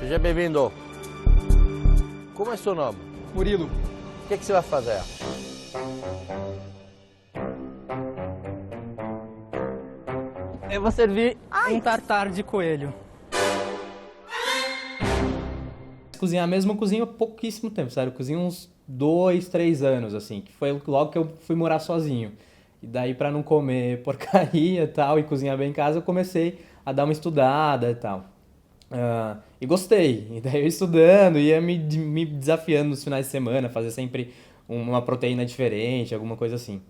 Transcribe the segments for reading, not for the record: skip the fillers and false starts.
Seja bem-vindo. Como é seu nome? Murilo. O que você vai fazer? Eu vou servir um tartar de coelho. Cozinhar mesmo, eu cozinho há pouquíssimo tempo, sério. Eu cozinho uns 2, 3 anos, assim, que foi logo que eu fui morar sozinho. E daí, pra não comer porcaria e tal, e cozinhar bem em casa, eu comecei a dar uma estudada e tal. E gostei. E daí eu estudando, ia me desafiando nos finais de semana, fazer sempre uma proteína diferente, alguma coisa assim.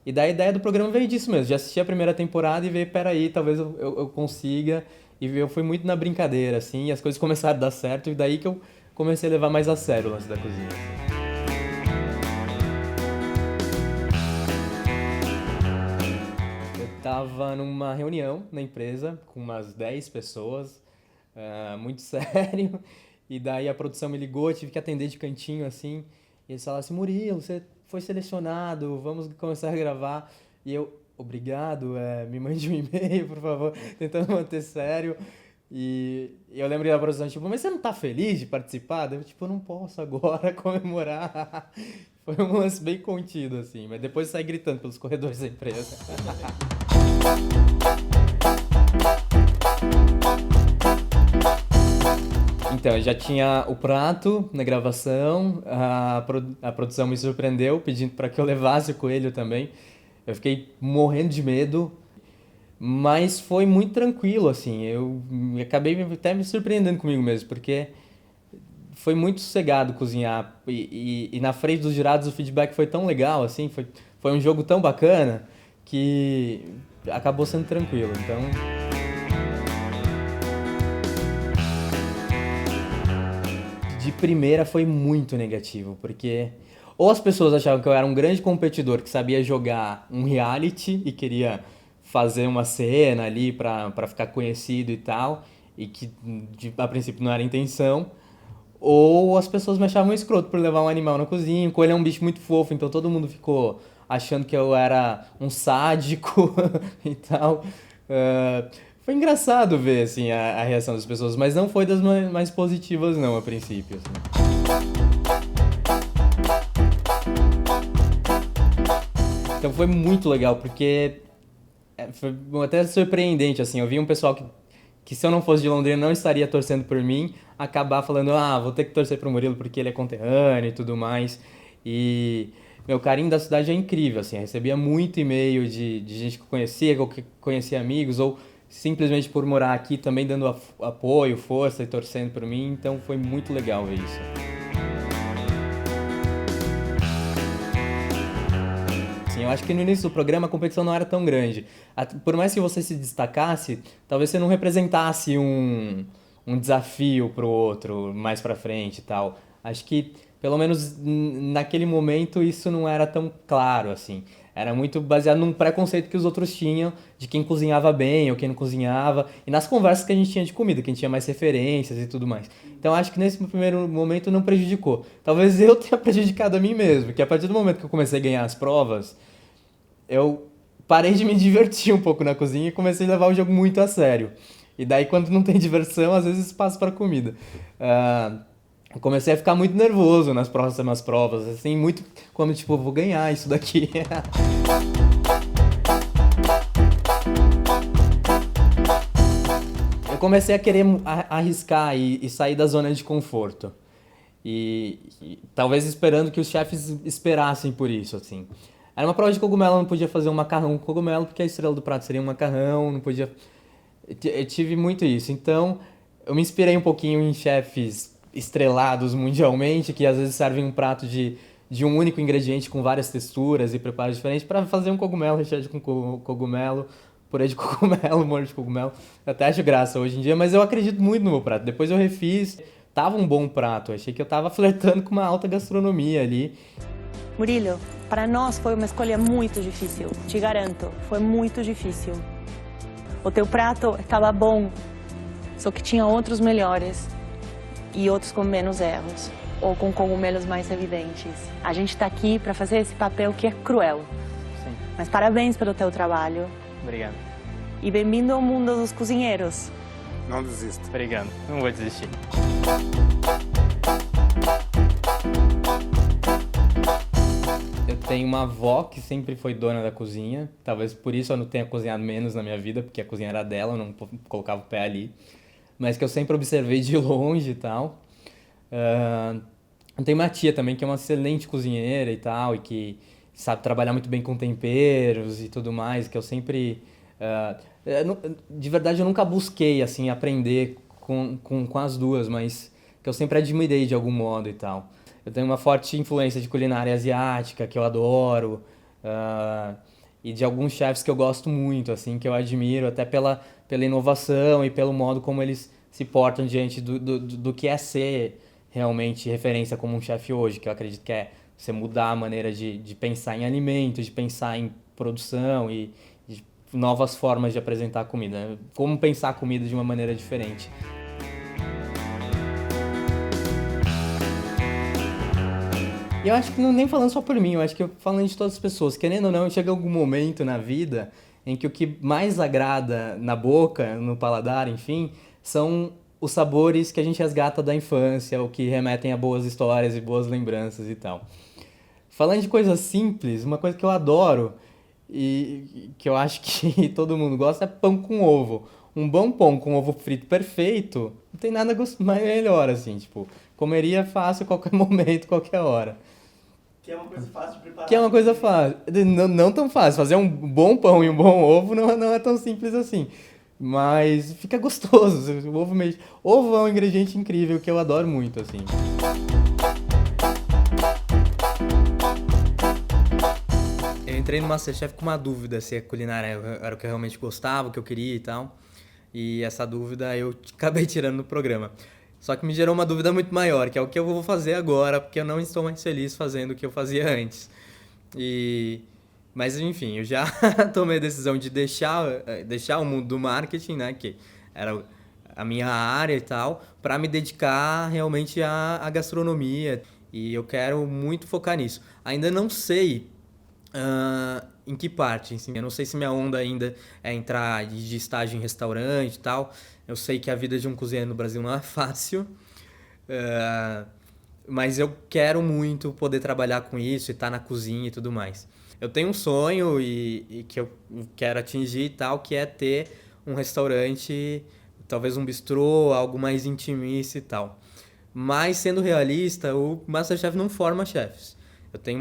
E daí a ideia do programa veio disso mesmo, de assistir a primeira temporada e ver, peraí, talvez eu consiga. E eu fui muito na brincadeira, assim, e as coisas começaram a dar certo, e daí que eu comecei a levar mais a sério o lance da cozinha. Assim. Eu tava numa reunião na empresa com umas 10 pessoas, muito sério, e daí a produção me ligou, eu tive que atender de cantinho, assim, e eles falaram assim, Murilo, você foi selecionado, vamos começar a gravar. E eu, obrigado, me mande um e-mail, por favor, tentando manter sério. E eu lembrei da produção, tipo, mas você não tá feliz de participar? Eu, tipo, eu não posso agora comemorar. Foi um lance bem contido, assim, mas depois eu saí gritando pelos corredores da empresa. Então, eu já tinha o prato na gravação, a produção me surpreendeu, pedindo para que eu levasse o coelho também. Eu fiquei morrendo de medo, mas foi muito tranquilo, assim. Eu acabei até me surpreendendo comigo mesmo, porque foi muito sossegado cozinhar. E na frente dos jurados o feedback foi tão legal, assim, foi um jogo tão bacana que acabou sendo tranquilo. Então... De primeira foi muito negativo, porque ou as pessoas achavam que eu era um grande competidor que sabia jogar um reality e queria fazer uma cena ali pra ficar conhecido e tal, e que a princípio não era a intenção, ou as pessoas me achavam escroto por levar um animal na cozinha. O coelho é um bicho muito fofo, então todo mundo ficou achando que eu era um sádico e tal. Foi engraçado ver, assim, a reação das pessoas, mas não foi das mais positivas, não, a princípio. Assim. Então foi muito legal, porque foi até surpreendente, assim. Eu vi um pessoal que se eu não fosse de Londrina não estaria torcendo por mim, acabar falando, vou ter que torcer pro Murilo porque ele é conterrâneo e tudo mais. E meu carinho da cidade é incrível, assim. Eu recebia muito e-mail de gente que eu conhecia amigos, ou simplesmente por morar aqui também dando apoio, força e torcendo por mim, então foi muito legal ver isso. Assim, eu acho que no início do programa a competição não era tão grande. Por mais que você se destacasse, talvez você não representasse um desafio pro outro mais pra frente e tal. Acho que, pelo menos naquele momento, isso não era tão claro, assim. Era muito baseado num preconceito que os outros tinham de quem cozinhava bem ou quem não cozinhava. E nas conversas que a gente tinha de comida, que a gente tinha mais referências e tudo mais. Então acho que nesse primeiro momento não prejudicou. Talvez eu tenha prejudicado a mim mesmo, que a partir do momento que eu comecei a ganhar as provas, eu parei de me divertir um pouco na cozinha e comecei a levar o jogo muito a sério. E daí quando não tem diversão, às vezes espaço para comida. Eu comecei a ficar muito nervoso nas próximas provas, assim, muito como, tipo, vou ganhar isso daqui. Eu comecei a querer arriscar e sair da zona de conforto. E talvez esperando que os chefes esperassem por isso, assim. Era uma prova de cogumelo, eu não podia fazer um macarrão com cogumelo, porque a estrela do prato seria um macarrão, não podia... Eu tive muito isso, então eu me inspirei um pouquinho em chefes estrelados mundialmente, que às vezes servem um prato de um único ingrediente com várias texturas e preparos diferentes para fazer um cogumelo recheado com cogumelo, purê de cogumelo, molho de cogumelo. Eu até acho graça hoje em dia, mas eu acredito muito no meu prato. Depois eu refiz, tava um bom prato, achei que eu tava flertando com uma alta gastronomia ali. Murilo, para nós foi uma escolha muito difícil, te garanto, foi muito difícil. O teu prato estava bom, só que tinha outros melhores. E outros com menos erros, ou com cogumelos mais evidentes. A gente está aqui para fazer esse papel que é cruel. Sim. Mas parabéns pelo teu trabalho. Obrigado. E bem-vindo ao mundo dos cozinheiros. Não desista. Obrigado, não vou desistir. Eu tenho uma avó que sempre foi dona da cozinha, talvez por isso eu não tenha cozinhado menos na minha vida, porque a cozinha era dela, eu não colocava o pé ali, mas que eu sempre observei de longe e tal. Eu tenho uma tia também que é uma excelente cozinheira e tal, e que sabe trabalhar muito bem com temperos e tudo mais, que eu sempre... de verdade eu nunca busquei, assim, aprender com as duas, mas que eu sempre admirei de algum modo e tal. Eu tenho uma forte influência de culinária asiática, que eu adoro, e de alguns chefs que eu gosto muito, assim, que eu admiro, até pela inovação e pelo modo como eles se portam diante do que é ser realmente referência como um chefe hoje, que eu acredito que é você mudar a maneira de pensar em alimentos, de pensar em produção e de novas formas de apresentar a comida, como pensar a comida de uma maneira diferente. E eu acho que nem falando só por mim, eu acho que falando de todas as pessoas, querendo ou não, chega algum momento na vida em que o que mais agrada na boca, no paladar, enfim, são os sabores que a gente resgata da infância, o que remetem a boas histórias e boas lembranças e tal. Falando de coisas simples, uma coisa que eu adoro e que eu acho que todo mundo gosta é pão com ovo. Um bom pão com ovo frito perfeito, não tem nada mais melhor, assim, tipo, comeria fácil a qualquer momento, qualquer hora. Que é uma coisa fácil de preparar. Que é uma coisa fácil. Não tão fácil. Fazer um bom pão e um bom ovo não é tão simples assim. Mas fica gostoso. Ovo é um ingrediente incrível que eu adoro muito, assim. Eu entrei no MasterChef com uma dúvida se a culinária era o que eu realmente gostava, o que eu queria e tal. E essa dúvida eu acabei tirando do programa. Só que me gerou uma dúvida muito maior, que é o que eu vou fazer agora, porque eu não estou mais feliz fazendo o que eu fazia antes. Mas enfim, eu já tomei a decisão de deixar o mundo do marketing, né, que era a minha área e tal, para me dedicar realmente à gastronomia. E eu quero muito focar nisso. Ainda não sei em que parte, assim. Eu não sei se minha onda ainda é entrar de estágio em restaurante e tal. Eu sei que a vida de um cozinheiro no Brasil não é fácil, mas eu quero muito poder trabalhar com isso e estar na cozinha e tudo mais. Eu tenho um sonho e que eu quero atingir e tal, que é ter um restaurante, talvez um bistrô, algo mais intimista e tal. Mas, sendo realista, o MasterChef não forma chefes. Eu tenho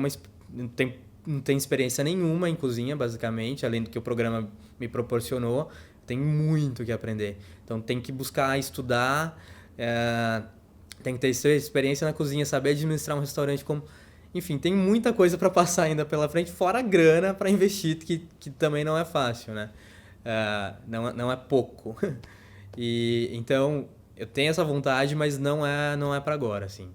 não tenho experiência nenhuma em cozinha, basicamente, além do que o programa me proporcionou. Tem muito que aprender. Então tem que buscar estudar, tem que ter experiência na cozinha, saber administrar um restaurante como... Enfim, tem muita coisa para passar ainda pela frente, fora a grana para investir, que também não é fácil, né? Não é pouco. Então, eu tenho essa vontade, mas não é para agora, assim.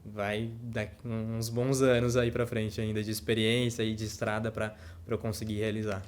Vai dar uns bons anos aí para frente ainda de experiência e de estrada para eu conseguir realizar.